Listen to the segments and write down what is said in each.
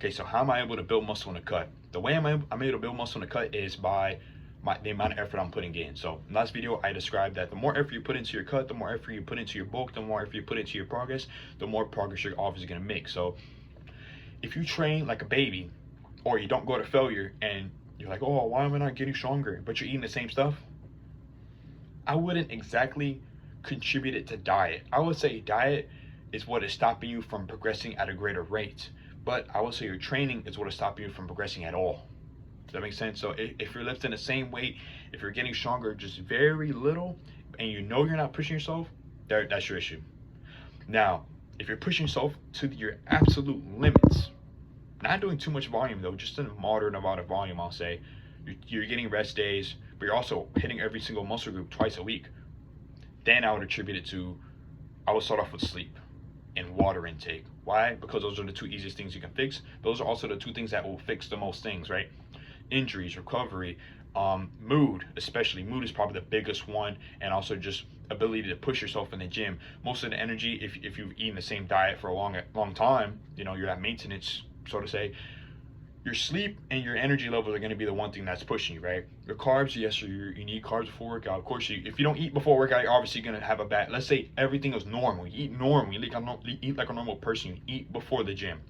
Okay, so how am I able to build muscle in the cut? The way I'm able to build muscle in the cut is by the amount of effort I'm putting in. So in last video, I described that the more effort you put into your cut, the more effort you put into your bulk, the more effort you put into your progress, the more progress you're obviously gonna make. So if you train like a baby, or you don't go to failure and you're like, oh, why am I not getting stronger? But you're eating the same stuff, I wouldn't exactly contribute it to diet. I would say diet is what is stopping you from progressing at a greater rate. But I would say your training is what is stopping you from progressing at all. Does that make sense? So if you're lifting the same weight, if you're getting stronger just very little, and you know you're not pushing yourself, that's your issue. Now, if you're pushing yourself to your absolute limits, not doing too much volume though, just a moderate amount of volume, I'll say, you're getting rest days, but you're also hitting every single muscle group twice a week, then I would attribute it to, I would start off with sleep and water intake. Why? Because those are the two easiest things you can fix. Those are also the two things that will fix the most things, right? Injuries, recovery, mood, especially. Mood is probably the biggest one, and also just ability to push yourself in the gym. Most of the energy, if you've eaten the same diet for a long time, you're at maintenance, so to say, your sleep and your energy levels are going to be the one thing that's pushing you, right? Your carbs, yes, you need carbs before workout. Of course, if you don't eat before workout, you're obviously going to have a bad, let's say everything is normal. You eat normal, you eat like a normal person. You eat before the gym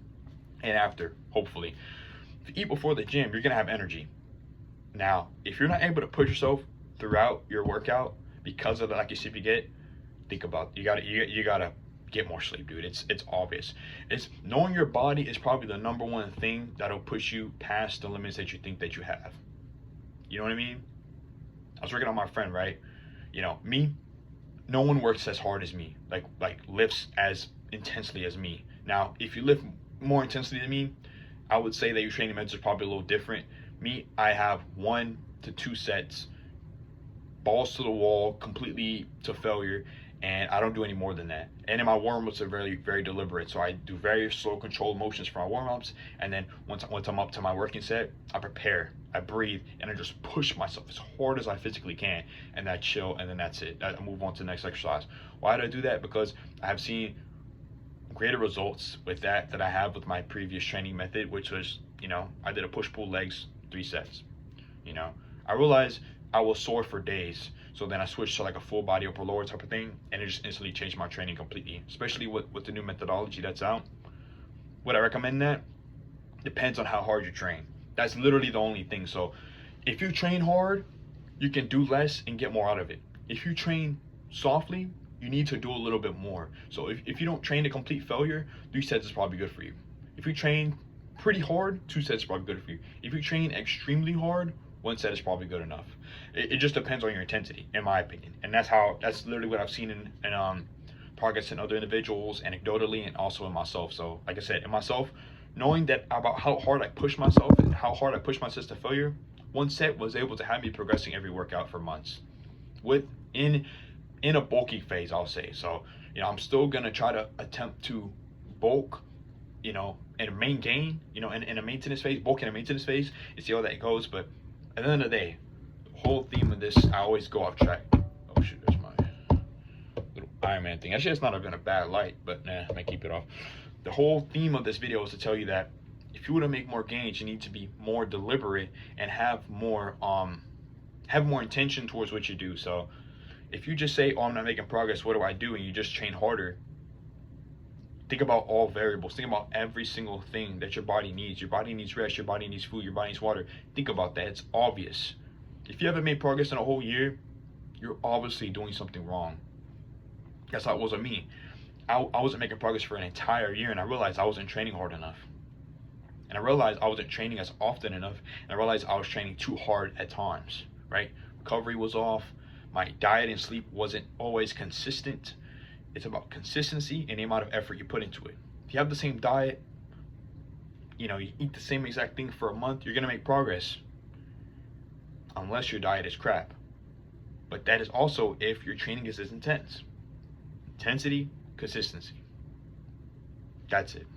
and after, hopefully. If you eat before the gym, you're going to have energy. Now, if you're not able to push yourself throughout your workout because of the lack of sleep you get, think about it. You gotta get more sleep, dude. It's obvious. It's knowing your body is probably the number one thing that'll push you past the limits that you think that you have. You know what I mean? I was working on my friend, right? Me, no one works as hard as me, like lifts as intensely as me. Now, if you lift more intensely than me, I would say that your training methods are probably a little different. Me, I have 1 to 2 sets, balls to the wall, completely to failure, and I don't do any more than that. And in my warm-ups are very, very deliberate. So I do very slow, controlled motions for my warm-ups, and then once I'm up to my working set, I prepare, I breathe, and I just push myself as hard as I physically can, and I chill, and then that's it. I move on to the next exercise. Why do I do that? Because I have seen greater results with that I have with my previous training method, which was, I did a push-pull legs 3 sets. I realized I was sore for days, so then I switched to like a full body upper lower type of thing, and it just instantly changed my training completely, especially with the new methodology that's out. Would I recommend that? Depends on how hard you train. That's literally the only thing. So if you train hard, you can do less and get more out of it. If you train softly, you need to do a little bit more. So if you don't train to complete failure, 3 sets is probably good for you. If you train pretty hard, 2 sets is probably good for you. If you train extremely hard, 1 set is probably good enough. It just depends on your intensity, in my opinion. And that's literally what I've seen in progress in other individuals, anecdotally, and also in myself. So like I said, in myself, knowing that about how hard I push myself and how hard I push myself to failure, 1 set was able to have me progressing every workout for months. In a bulky phase, I'll say. So, I'm still gonna try to attempt to bulk, and maintain, in a maintenance phase, bulk in a maintenance phase, and see how that goes. But at the end of the day, the whole theme of this, I always go off track. Oh shoot, there's my little Iron Man thing. Actually, it's not even a bad light, but nah, I might keep it off. The whole theme of this video is to tell you that if you want to make more gains, you need to be more deliberate and have more intention towards what you do. So if you just say, oh, I'm not making progress, what do I do? And you just train harder, think about all variables. Think about every single thing that your body needs. Your body needs rest, your body needs food, your body needs water. Think about that. It's obvious. If you haven't made progress in a whole year, you're obviously doing something wrong. That's how it was with me. I wasn't making progress for an entire year, and I realized I wasn't training hard enough. And I realized I wasn't training as often enough, and I realized I was training too hard at times, right? Recovery was off. My diet and sleep wasn't always consistent. It's about consistency and the amount of effort you put into it. If you have the same diet, you eat the same exact thing for a month, you're gonna make progress. Unless your diet is crap. But that is also if your training is as intense. Intensity, consistency. That's it.